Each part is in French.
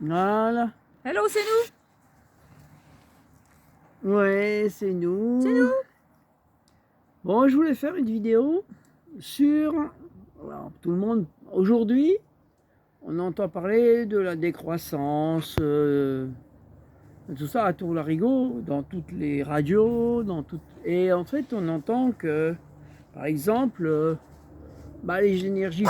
Voilà. Hello, c'est nous. Ouais, c'est nous. C'est nous. Bon, je voulais faire une vidéo sur... Alors, tout le monde... Aujourd'hui, on entend parler de la décroissance, tout ça à Tour-Larigot, dans toutes les radios, et en fait, on entend que, par exemple, les énergies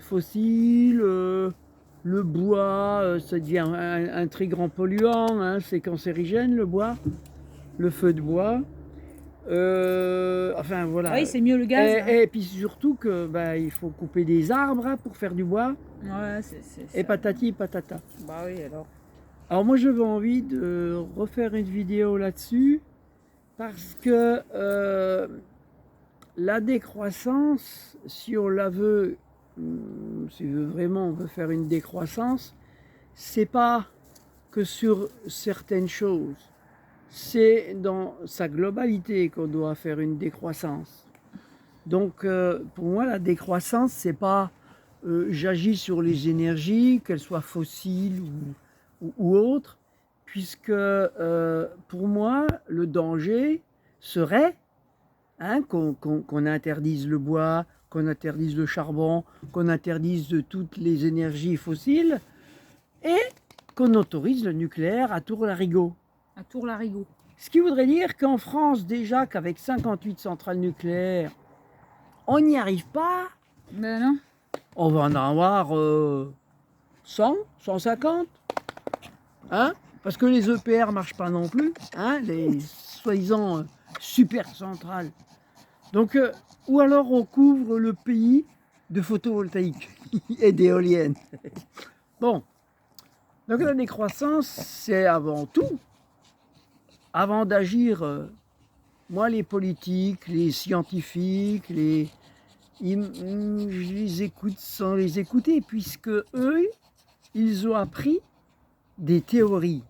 fossiles, le bois, ça devient un très grand polluant, hein, c'est cancérigène le bois, le feu de bois. Enfin voilà. Oui, c'est mieux le gaz. Et puis surtout que il faut couper des arbres hein, pour faire du bois. Ouais, et patati patata. Bah oui, alors. Alors moi j'avais envie de refaire une vidéo là-dessus parce que la décroissance, si on la veut, si vraiment on veut faire une décroissance, c'est pas que sur certaines choses. C'est dans sa globalité qu'on doit faire une décroissance. Donc pour moi la décroissance c'est pas j'agis sur les énergies, qu'elles soient fossiles ou autres, puisque pour moi le danger serait hein, qu'on interdise le bois, qu'on interdise le charbon, qu'on interdise de toutes les énergies fossiles et qu'on autorise le nucléaire à Tour-Larigot. À Tour-Larigot. Ce qui voudrait dire qu'en France, déjà qu'avec 58 centrales nucléaires, on n'y arrive pas. Ben non. On va en avoir 100, 150. Hein? Parce que les EPR ne marchent pas non plus. Hein? Les soi-disant super centrales. Donc, ou alors on couvre le pays de photovoltaïque et d'éoliennes. Bon. Donc la décroissance, c'est avant tout. Avant d'agir, moi les politiques, les scientifiques, je les écoute sans les écouter, puisque eux, ils ont appris des théories.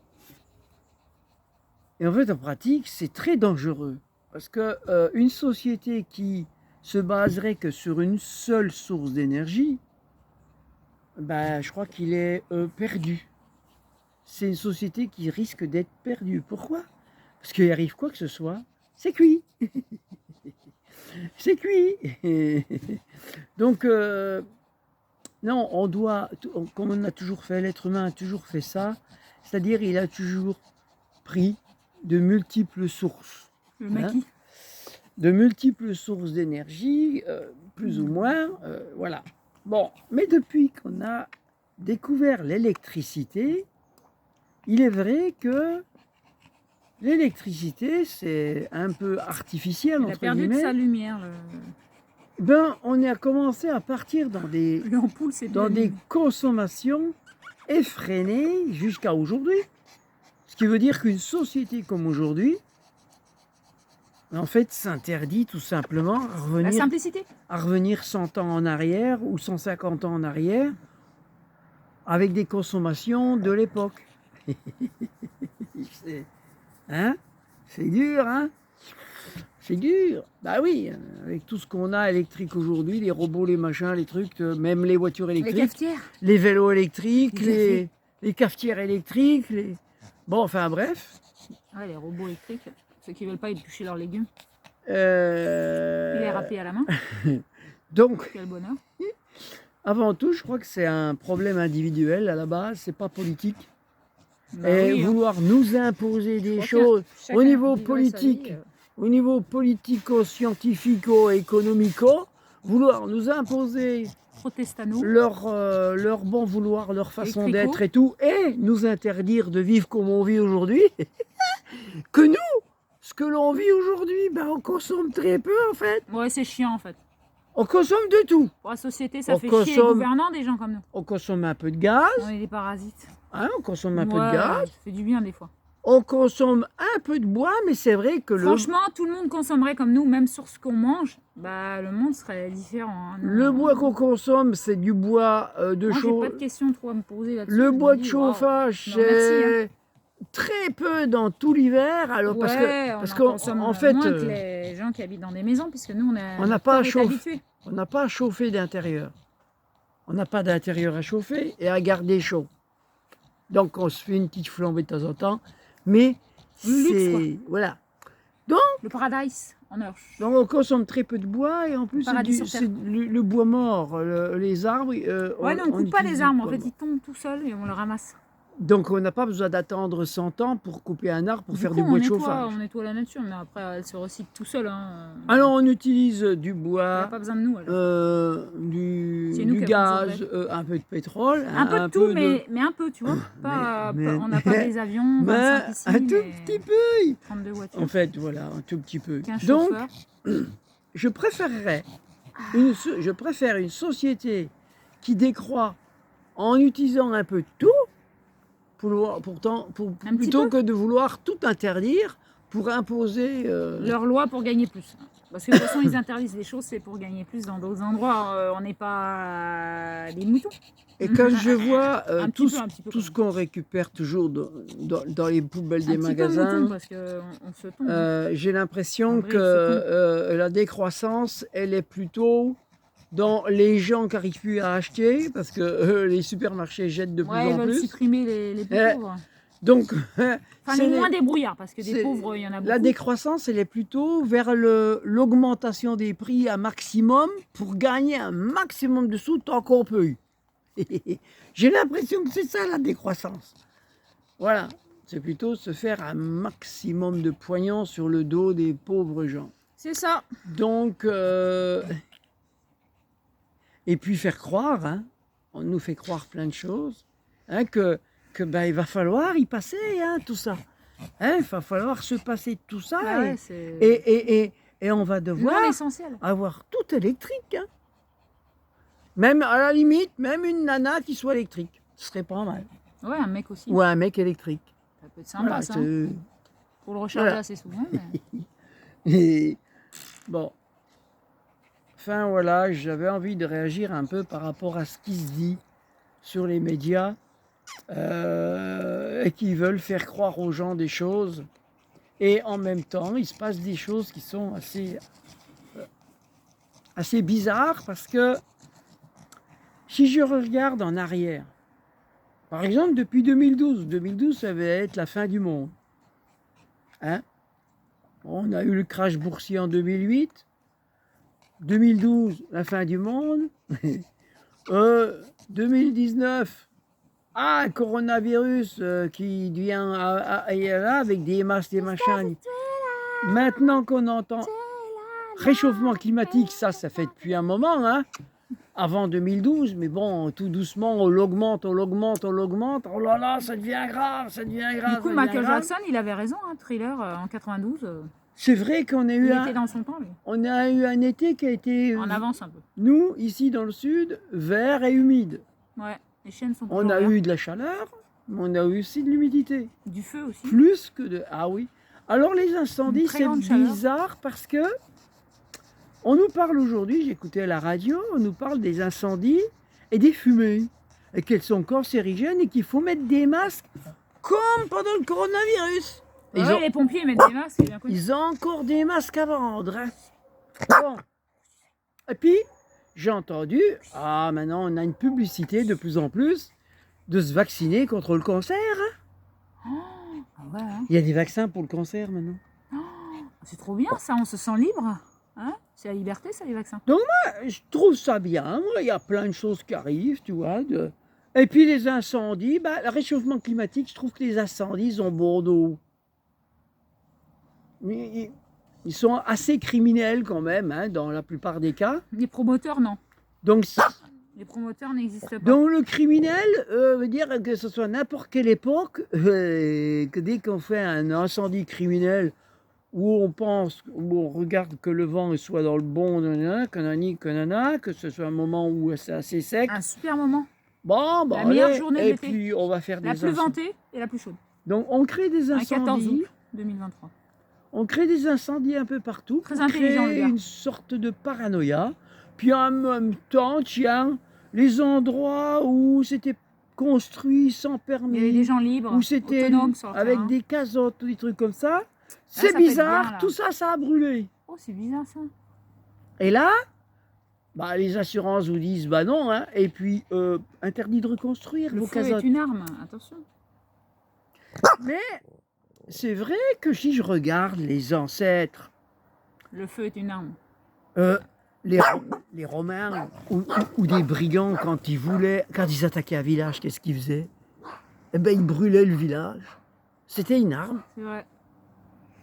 Et en fait, en pratique, c'est très dangereux. Parce que une société qui se baserait que sur une seule source d'énergie, je crois qu'il est perdu. C'est une société qui risque d'être perdue. Pourquoi? Parce qu'il arrive quoi que ce soit, c'est cuit. C'est cuit. Donc, non, on doit, comme on a toujours fait, l'être humain a toujours fait ça, c'est-à-dire il a toujours pris de multiples sources. Le maquis. De multiples sources d'énergie, plus ou moins, voilà. Bon, mais depuis qu'on a découvert l'électricité, il est vrai que l'électricité, c'est un peu artificiel, entre guillemets. Il a perdu de sa lumière. On a commencé à partir dans des consommations effrénées jusqu'à aujourd'hui. Ce qui veut dire qu'une société comme aujourd'hui, en fait, s'interdit tout simplement la simplicité. À revenir 100 ans en arrière ou 150 ans en arrière avec des consommations de l'époque. Hein? C'est dur, hein? C'est dur. Bah oui, avec tout ce qu'on a électrique aujourd'hui, les robots, les machins, les trucs, même les voitures électriques. Les cafetières. Les vélos électriques, les cafetières électriques. Bon, enfin bref. Ouais, les robots électriques, ceux qui ne veulent pas éplucher leurs légumes. Puis les râper à la main. Donc, quel bonheur. Avant tout, je crois que c'est un problème individuel à la base, c'est pas politique. Vouloir nous imposer des choses au niveau politique, au niveau politico-scientifico-économico, vouloir nous imposer leur bon vouloir, leur façon d'être et tout, et nous interdire de vivre comme on vit aujourd'hui, que nous, ce que l'on vit aujourd'hui, on consomme très peu en fait. Ouais, c'est chiant en fait. On consomme de tout. Pour la société, ça fait chier les gouvernants des gens comme nous. On consomme un peu de gaz. On est des parasites. Hein, on consomme un peu de gaz. Ça fait du bien des fois. On consomme un peu de bois, mais c'est vrai que franchement, tout le monde consommerait comme nous, même sur ce qu'on mange, le monde serait différent. Hein, le bois qu'on consomme, c'est du bois de chauffage. Moi, j'ai pas de questions trop à me poser là-dessus. Le bois de chauffage, c'est très peu dans tout l'hiver. Alors parce qu'en fait, moins que les gens qui habitent dans des maisons, puisque nous, on n'a pas à chauffer. On n'a pas à chauffer d'intérieur. On n'a pas d'intérieur à chauffer et à garder chaud. Donc on se fait une petite flambée de temps en temps, mais c'est... Voilà. Donc, le paradise en or. Donc on consomme très peu de bois et en plus c'est le bois mort, les arbres. Ouais, non, on ne coupe pas les arbres, en fait ils tombent tout seuls et on le ramasse. Donc on n'a pas besoin d'attendre 100 ans pour couper un arbre pour faire du bois de chauffage. On nettoie la nature, mais après elle se recycle tout seul. Hein. Alors on utilise du bois, pas besoin de nous, du gaz, un peu de pétrole. Un peu de tout, mais un peu, tu vois. On n'a pas des avions, 25 ici, un tout petit peu. 32 voitures. En fait, voilà, un tout petit peu. Donc, je préfère une société qui décroît en utilisant un peu de tout, plutôt que de vouloir tout interdire pour imposer... leur loi pour gagner plus. Parce que de toute façon, ils interdisent les choses, c'est pour gagner plus dans d'autres endroits. On n'est pas des moutons. Et quand je vois tout ce qu'on récupère toujours dans les poubelles des magasins, j'ai l'impression que la décroissance, elle est plutôt dans les gens qui n'arrivent plus à acheter, parce que les supermarchés jettent de plus en plus. Ils veulent supprimer les plus pauvres. Donc, les moins débrouillards, parce que des pauvres, il y en a beaucoup. La décroissance, elle est plutôt vers l'augmentation des prix à maximum pour gagner un maximum de sous tant qu'on peut. J'ai l'impression que c'est ça la décroissance. Voilà, c'est plutôt se faire un maximum de poignons sur le dos des pauvres gens. C'est ça. Donc, et puis faire croire, hein, on nous fait croire plein de choses, hein, que il va falloir y passer, hein, tout ça. Hein, il va falloir se passer de tout ça. Et on va devoir avoir tout électrique. Hein. Même à la limite, même une nana qui soit électrique. Ce serait pas mal. Ouais, un mec aussi. Ouais, un mec électrique. Ça peut être sympa, voilà, ça. Pour le recharger assez souvent. Mais... Et bon. Enfin voilà, j'avais envie de réagir un peu par rapport à ce qui se dit sur les médias. Et qui veulent faire croire aux gens des choses, et en même temps il se passe des choses qui sont assez bizarres, parce que si je regarde en arrière, par exemple depuis 2012 ça va être la fin du monde, hein? On a eu le crash boursier en 2008, 2012 la fin du monde, 2019 un coronavirus qui vient là avec des masques, des machins. Maintenant qu'on entend réchauffement climatique, ça fait depuis un moment, hein, avant 2012, mais bon, tout doucement, on l'augmente. Oh là là, ça devient grave. Du coup, Michael Jackson, il avait raison, hein, Thriller en 92. C'est vrai qu'on a eu était dans son temps, lui. On a eu un été qui a été... En avance un peu. Nous, ici dans le sud, vert et humide. Ouais. Les chaînes sont on a eu de la chaleur, mais on a eu aussi de l'humidité. Du feu aussi. Plus que de... Ah oui. Alors les incendies, c'est bizarre parce que on nous parle aujourd'hui, j'écoutais à la radio, on nous parle des incendies et des fumées. Et qu'elles sont cancérigènes et qu'il faut mettre des masques comme pendant le coronavirus. Ouais, les pompiers mettent des masques, c'est bien connu. Ils ont encore des masques à vendre. Hein. Bon. Et puis... J'ai entendu, maintenant on a une publicité de plus en plus de se vacciner contre le cancer. Hein. Ouais, hein. Il y a des vaccins pour le cancer maintenant. C'est trop bien ça, on se sent libre. Hein, c'est la liberté ça, les vaccins. Donc moi, je trouve ça bien. Il y a plein de choses qui arrivent, tu vois. Et puis les incendies, le réchauffement climatique, je trouve que les incendies sont bon dos. Ils sont assez criminels quand même, hein, dans la plupart des cas. Les promoteurs, non. Donc, les promoteurs n'existent pas. Donc le criminel veut dire que ce soit n'importe quelle époque, que dès qu'on fait un incendie criminel, où on regarde que le vent soit dans le bon, que ce soit un moment où c'est assez sec. Un super moment. Bon, la meilleure journée de l'été. Et puis on va faire des incendies. La plus ventée et la plus chaude. Donc on crée des incendies. 14 août 2023. On crée des incendies un peu partout. Très intelligent, le gars. Une sorte de paranoïa. Puis en même temps, tiens, les endroits où c'était construit sans permis. Il y avait des gens libres, où c'était avec des casottes, des trucs comme ça. C'est bizarre, bien, tout ça, ça a brûlé. Oh, c'est bizarre ça. Et là, les assurances vous disent non, hein, et puis interdit de reconstruire le vos feu casottes. est une arme, attention. Mais c'est vrai que si je regarde les ancêtres, Le feu est une arme. euh, les, les Romains ou des brigands, quand ils attaquaient un village, qu'est-ce qu'ils faisaient? Eh ben, ils brûlaient le village. C'était une arme. C'est vrai.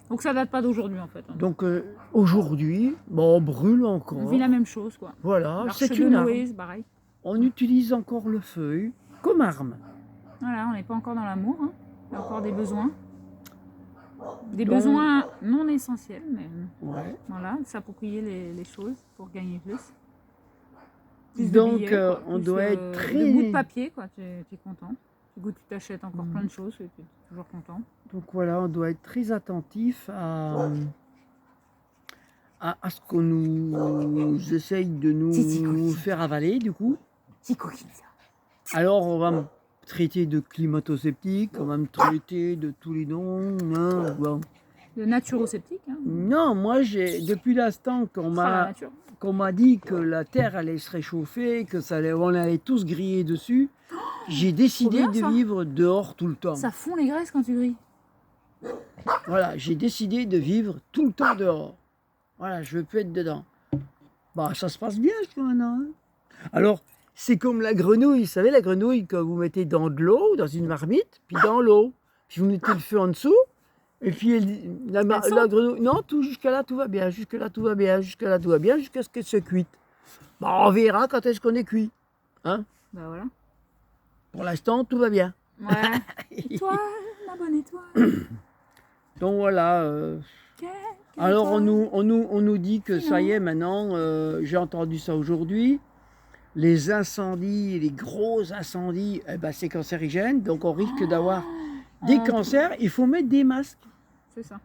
Donc ça date pas d'aujourd'hui en fait. Donc aujourd'hui, bon, on brûle On encore. vit la même chose quoi. Voilà, L'arche c'est de une arme. Noé, c'est pareil. On utilise encore le feu comme arme. Voilà, on n'est pas encore dans l'amour. Hein. Il y a encore des besoins. Des Donc- besoins non essentiels, mais Ouais. voilà, s'approprier les choses pour gagner plus. Plus de Donc, billets, quoi, on plus, doit être de très... bout de papier, quoi, tu es content. Du coup, tu t'achètes encore plein de choses et tu es toujours content. Donc voilà, on doit être très attentif à ce qu'on nous essaye de nous faire avaler, du coup. C'est coquille ça. Alors, on va me traiter de climato-sceptique, on va me traiter de tous les noms. Hein, bon. Le naturosceptique, hein. Non, moi, depuis l'instant La nature. qu'on m'a dit que la Terre allait se réchauffer, on allait tous griller dessus, j'ai décidé bien, de ça. vivre dehors tout le temps. Ça fond les graisses quand tu grilles. Voilà, j'ai décidé de vivre tout le temps dehors. Voilà, je veux plus être dedans. Bah, ça se passe bien jusqu'à maintenant. Hein. Alors, c'est comme la grenouille. Vous savez, la grenouille que vous mettez dans de l'eau, dans une marmite, puis dans l'eau. Puis vous mettez le feu en dessous. Et puis la grenouille... Non, jusqu'à là, tout va bien. Jusqu'à là, tout va bien. Jusqu'à là, tout va bien. Jusqu'à ce qu'elle se cuite. Bah, on verra quand est-ce qu'on est cuit. Hein? Bah voilà. Pour l'instant, tout va bien. Ouais. Étoile, ma bonne étoile. Donc voilà... Alors on nous dit que ça y est maintenant, j'ai entendu ça aujourd'hui, les incendies, les gros incendies, eh ben, c'est cancérigène, donc on risque d'avoir des cancers, il faut mettre des masques. C'est ça.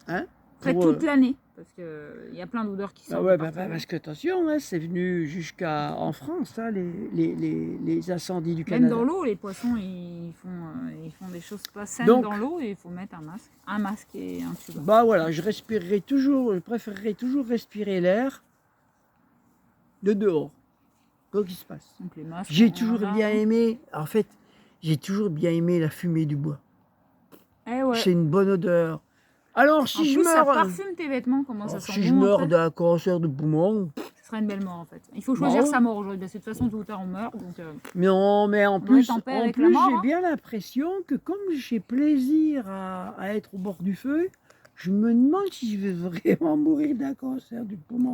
Hein, Après pour, toute l'année, parce qu'il y a plein d'odeurs qui sortent. ouais, de partout. parce que attention, hein, c'est venu jusqu'en France, hein, les incendies du Même Canada. dans l'eau, les poissons, ils font des choses pas saines Donc, dans l'eau et il faut mettre un masque. Un masque et un tube. Bah voilà, je préférerais toujours respirer l'air de dehors. Quoi qu'il se passe. Donc les masques. J'ai on toujours en a. bien aimé, en fait, j'ai toujours bien aimé la fumée du bois. Eh ouais. C'est une bonne odeur. Alors, En si plus, je ça meurs, parfume tes vêtements, comment ça sent si je bon meurs après. d'un cancer de poumon, Ce serait une belle mort en fait. Il faut choisir Bon. sa mort aujourd'hui. Parce que de toute façon, tôt ou tard, on meurt. Donc, non, mais en doit plus, être en paix avec la mort, j'ai hein. bien l'impression que comme j'ai plaisir à être au bord du feu, je me demande si je vais vraiment mourir d'un cancer du poumon.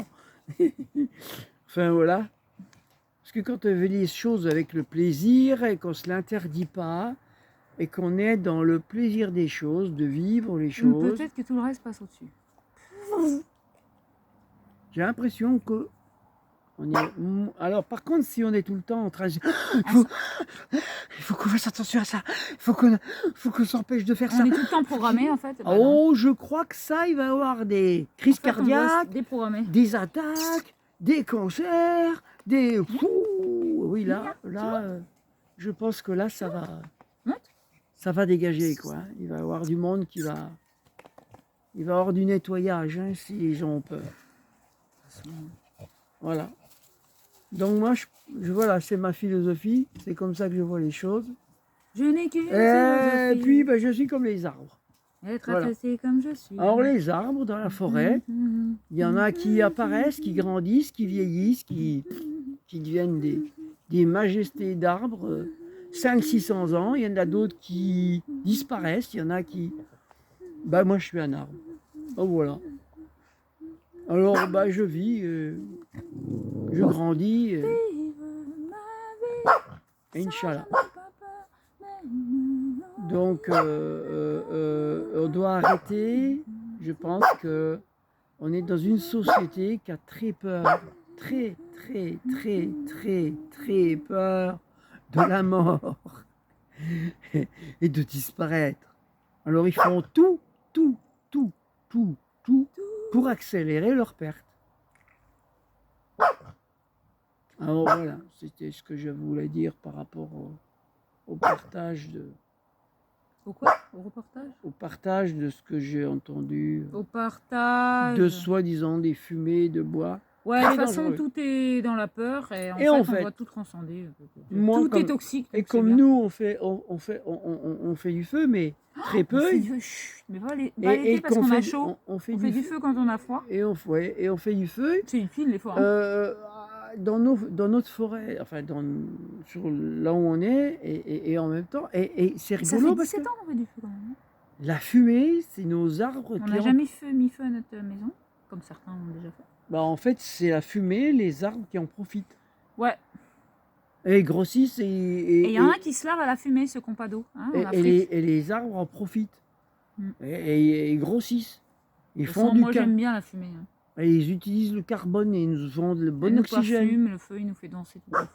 Enfin voilà. Parce que quand on fait les choses avec le plaisir et qu'on ne se l'interdit pas, et qu'on est dans le plaisir des choses, de vivre les choses, peut-être que tout le reste passe au-dessus. j'ai l'impression que on est... Alors par contre, si on est tout le temps en train de... Il faut qu'on fasse attention à ça, il faut qu'on s'empêche de faire ça. On est tout le temps programmé en fait. Bah, non. Oh, je crois que ça, il va y avoir des crises En fait, on doit se cardiaques, déprogrammer. des attaques, des cancers, des... Oui, là, je pense que là, ça va dégager, quoi. Il va y avoir du monde qui va... Il va y avoir du nettoyage, hein, si les gens ont peur. Voilà. Donc moi, voilà, c'est ma philosophie. C'est comme ça que je vois les choses. Je n'ai qu'une Et philosophie. puis, ben, je suis comme les arbres. Être voilà. apprécié comme je suis. Alors les arbres dans la forêt, il y en a qui apparaissent, qui grandissent, qui vieillissent, qui deviennent des majestés d'arbres, 500-600 ans. Il y en a d'autres qui disparaissent, il y en a qui... Ben moi, je suis un arbre. Oh, voilà. Alors, ben, je vis, je grandis, Inch'Allah. Donc, on doit arrêter. Je pense que on est dans une société qui a très peur, très peur de la mort et de disparaître. Alors, ils font tout pour accélérer leur perte. Alors voilà, c'était ce que je voulais dire par rapport au partage de... Au quoi? Au reportage? Au partage de ce que j'ai entendu, Au partage. de soi-disant des fumées de bois. Ouais, de Très toute façon, dangereux. tout est dans la peur et Et en en fait, fait, on doit tout transcender. moi, Tout comme- est toxique. Et donc c'est comme bien. nous, on fait du feu, mais très On peu. fait du... Chut, mais pas Et l'été parce qu'on a chaud. on fait On fait du feu quand on a froid. et on fait du feu C'est utile des fois. Hein. dans notre forêt, enfin là où on est, et en même temps, et c'est Ça rigolo fait parce que 17 ans qu'on fait du feu quand même. Hein. la fumée, c'est nos arbres On qui n'a en... jamais mis feu à notre maison, comme certains l'ont déjà fait. Bah, en fait, c'est la fumée, les arbres qui en profitent. Ouais. Et ils grossissent Et il y en a qui se lavent à la fumée, ceux qui n'ont pas d'eau, hein, en Afrique. et les arbres en profitent. Mm. Et ils grossissent. Ils De font toute du moi j'aime bien la fumée. Hein. Et ils utilisent le carbone et ils nous font le Elle bon nous oxygène. parfume, le feu il nous fait danser toute la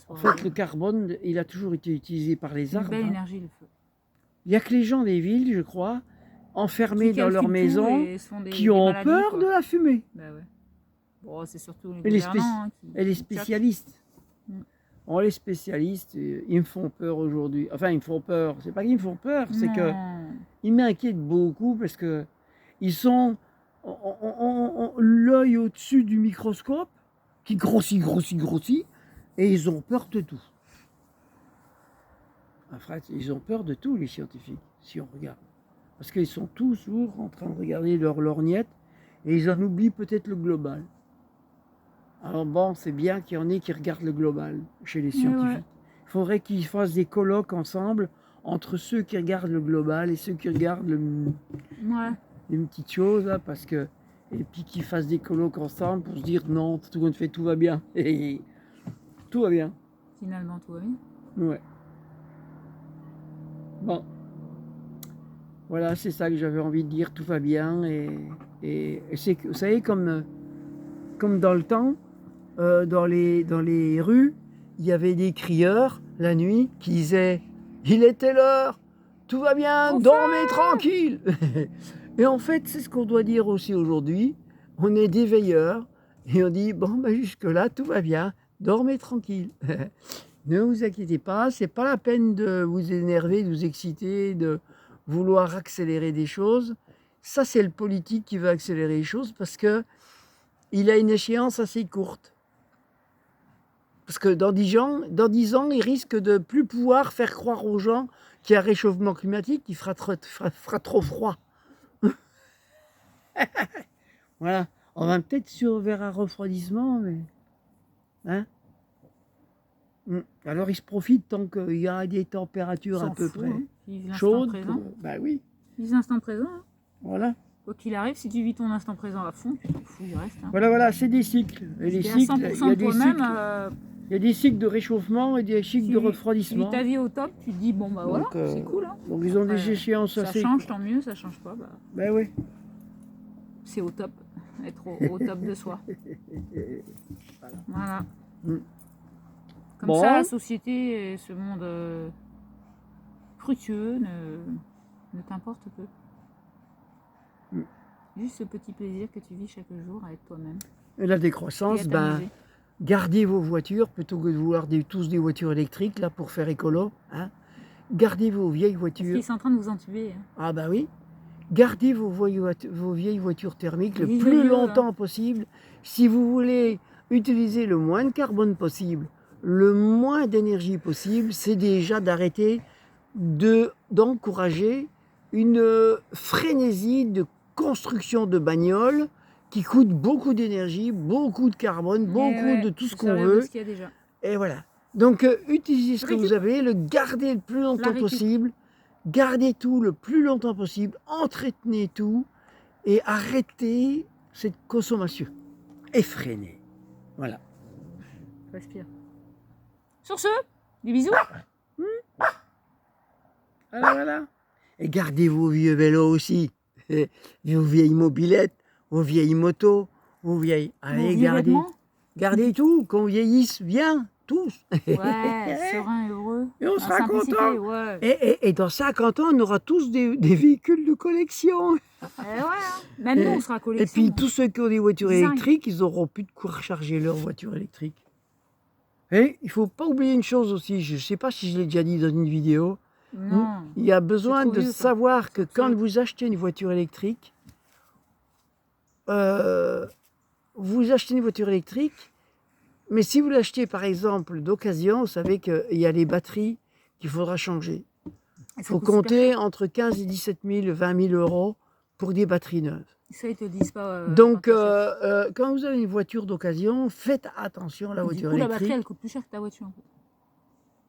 En soirée. fait, le carbone, il a toujours été utilisé par les C'est une arbres. belle Hein. énergie le feu. Il n'y a que les gens des villes, je crois, enfermés Qui dans leur calculent tout maison, et se font qui ont maladies, peur quoi. de la fumée. Bah ouais. Bon, c'est surtout les Et les, gouvernants hein, et les qui spécialistes. Mm. Oh, les spécialistes, ils me font peur aujourd'hui. Enfin, ils me font peur. C'est pas qu'ils me font peur, c'est que Non. ils m'inquiètent beaucoup parce que ils sont l'œil au-dessus du microscope qui grossit, et ils ont peur de tout. En fait, ils ont peur de tout, les scientifiques, si on regarde. Parce qu'ils sont toujours en train de regarder leur lorgnette et ils en oublient peut-être le global. Alors bon, c'est bien qu'il y en ait qui regardent le global chez les scientifiques. Ouais. Il faudrait qu'ils fassent des colloques ensemble entre ceux qui regardent le global et ceux qui regardent Ouais. une petite chose, là, parce que... Et puis qu'ils fassent des colloques ensemble pour se dire non, tout compte fait, tout va bien. Et tout va bien. Finalement, tout va bien. Ouais. Bon. Voilà, c'est ça que j'avais envie de dire, tout va bien. Et c'est, vous savez, comme dans le temps, dans les rues, il y avait des crieurs la nuit qui disaient « Il était l'heure, tout va bien, dormez tranquille !» Et en fait, c'est ce qu'on doit dire aussi aujourd'hui. On est des veilleurs et on dit « Bon, ben jusque-là, tout va bien, dormez tranquille. » Ne vous inquiétez pas, c'est pas la peine de vous énerver, de vous exciter, de vouloir accélérer des choses. Ça, c'est le politique qui veut accélérer les choses parce que il a une échéance assez courte. Parce que dans 10 ans, il risque de plus pouvoir faire croire aux gens qu'il y a un réchauffement climatique qui fera trop froid. Voilà. On va peut-être vers un refroidissement, mais... Hein? Alors il se profite tant qu'il y a des températures à peu près chaudes. Bah oui. Vis l'instant présent. Hein. Voilà. Quoi qu'il arrive, si tu vis ton instant présent à fond, tu t'en fous du reste. Hein. Voilà, c'est des cycles. Et les cycles, il y a des cycles de réchauffement et des cycles de refroidissement. Tu vis ta vie au top, tu te dis bon bah voilà, c'est cool. Hein. Donc ils ont des échéances assez... Ça change, tant mieux, ça change pas. Bah oui. C'est au top, être au top de soi. Voilà. Comme ça, la société et ce monde fructueux ne t'importe peu. Juste ce petit plaisir que tu vis chaque jour avec toi-même. Et la décroissance, gardez vos voitures plutôt que de vouloir tous des voitures électriques là pour faire écolo. Hein. Gardez vos vieilles voitures. Parce qu'ils sont en train de vous entuber. Hein. Ah bah oui. Gardez vos vieilles voitures thermiques le plus longtemps possible. Si vous voulez utiliser le moins de carbone possible, le moins d'énergie possible, c'est déjà d'arrêter d'encourager une frénésie de construction de bagnoles qui coûte beaucoup d'énergie, beaucoup de carbone, beaucoup de tout ce qu'on veut. Ce qu'il y a déjà. Et voilà. Donc utilisez ce que vous avez, le gardez le plus longtemps possible, gardez tout le plus longtemps possible, entretenez tout et arrêtez cette consommation effrénée. Voilà. Respire. Sur ce, des bisous. Voilà. Et gardez vos vieux vélos aussi, vos vieilles mobilettes, vos vieilles motos, vos vieilles... Allez, gardez tout, qu'on vieillisse bien, tous. Ouais, serein et heureux. Et on sera content. Ouais. Et dans 50 ans, on aura tous des véhicules de collection. Ouais, hein. Même nous, on sera collection. Et puis, tous ceux qui ont des voitures électriques, ils n'auront plus de quoi recharger leur voiture électrique. Et il ne faut pas oublier une chose aussi, je ne sais pas si je l'ai déjà dit dans une vidéo, non, il y a besoin de savoir que quand vous achetez une voiture électrique, vous achetez une voiture électrique, mais si vous l'achetez par exemple d'occasion, vous savez qu'il y a les batteries qu'il faudra changer. Il faut compter entre 15 et 17 000, 20 000 euros pour des batteries neuves. Ça, ils te disent pas. Donc, quand t'achètes. quand vous avez une voiture d'occasion, faites attention à la Du voiture coup, la batterie, électrique. elle coûte plus cher que ta voiture. En fait.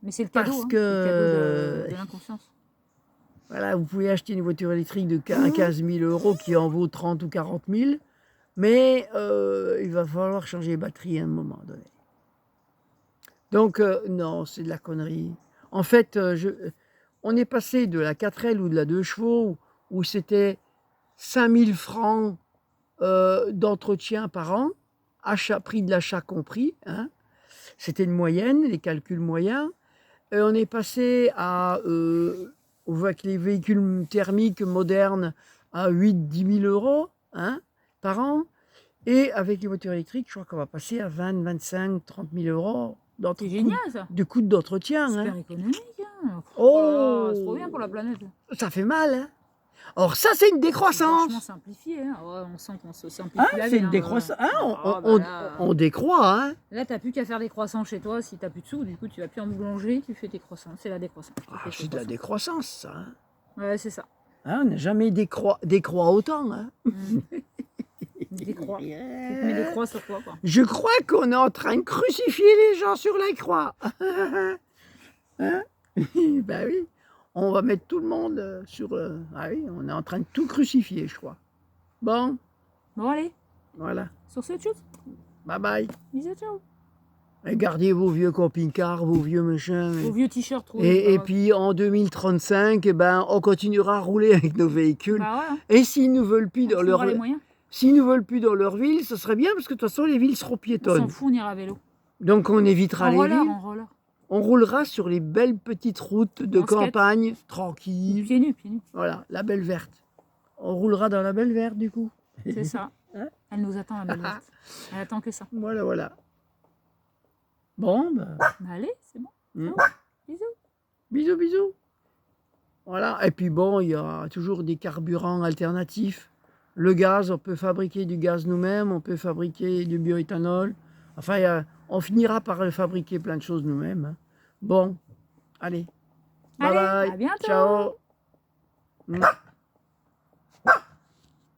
Mais c'est le cadeau, Parce hein. C'est le cadeau que de l'inconscience. voilà, vous pouvez acheter une voiture électrique de 15 000 euros qui en vaut 30 ou 40 000, mais il va falloir changer les batteries à un moment donné. Donc, non, c'est de la connerie. En fait, on est passé de la 4L ou de la 2 chevaux où c'était 5 000 francs d'entretien par an, prix de l'achat compris, hein. C'était une moyenne, les calculs moyens. Et on est passé avec les véhicules thermiques modernes à 8 000 10 000 euros, hein, par an. Et avec les voitures électriques, je crois qu'on va passer à 20 25 30 000 euros C'est génial, ça. de coûts d'entretien. Super Hein. économique. Hein. Oh, C'est trop bien pour la planète. ça fait mal. Hein. Or, ça, c'est une C'est décroissance. vachement simplifié. Hein. Ouais, on sent qu'on se simplifie Hein, la c'est vie. une Hein, décroissance. Hein, Ah, bah là, on décroît. Hein. là, t'as plus qu'à faire des croissants chez toi si t'as plus de sous. Du coup, tu vas plus en boulangerie, tu fais tes croissants. C'est la décroissance. Tu Ah, fais tes c'est de la croissants. décroissance, ça. Hein. Ouais, c'est ça. Hein, on n'a jamais décroît autant. Hein. Des croix. Tu te mets des croix sur quoi, quoi. Je crois qu'on est en train de crucifier les gens sur la croix. Hein? Ben oui, on va mettre tout le monde sur... Ah oui, on est en train de tout crucifier, je crois. Bon, Bon, allez, voilà. sur ce, tchuss. Bye bye. Bisous, ciao. Et gardez vos vieux camping-cars, vos vieux machins. Vos vieux t-shirts trop. Et puis en 2035, eh ben, on continuera à rouler avec nos véhicules. Bah ouais. Et s'ils nous veulent plus dans Tu leur... auras les moyens. S'ils nous veulent plus dans leur ville, ce serait bien parce que de toute façon les villes seront On s'en piétonnes. fout, on ira à vélo. Donc on évitera En les roller, villes. en roller. On roulera sur les belles petites routes de En skate. campagne, tranquilles. Pieds nus, pieds nus. Voilà, la belle verte. On roulera dans la belle verte du coup. C'est ça. Hein? Elle nous attend, la belle verte. Elle attend que ça. Voilà, voilà. Bon, ben, Bah allez, c'est bon. Bisous. bisous, bisous. Voilà, et puis bon, il y a toujours des carburants alternatifs. Le gaz, on peut fabriquer du gaz nous-mêmes, on peut fabriquer du bioéthanol. Enfin, on finira par fabriquer plein de choses nous-mêmes. Hein. Bon, allez. Bye Allez, bye. à bientôt. Ciao.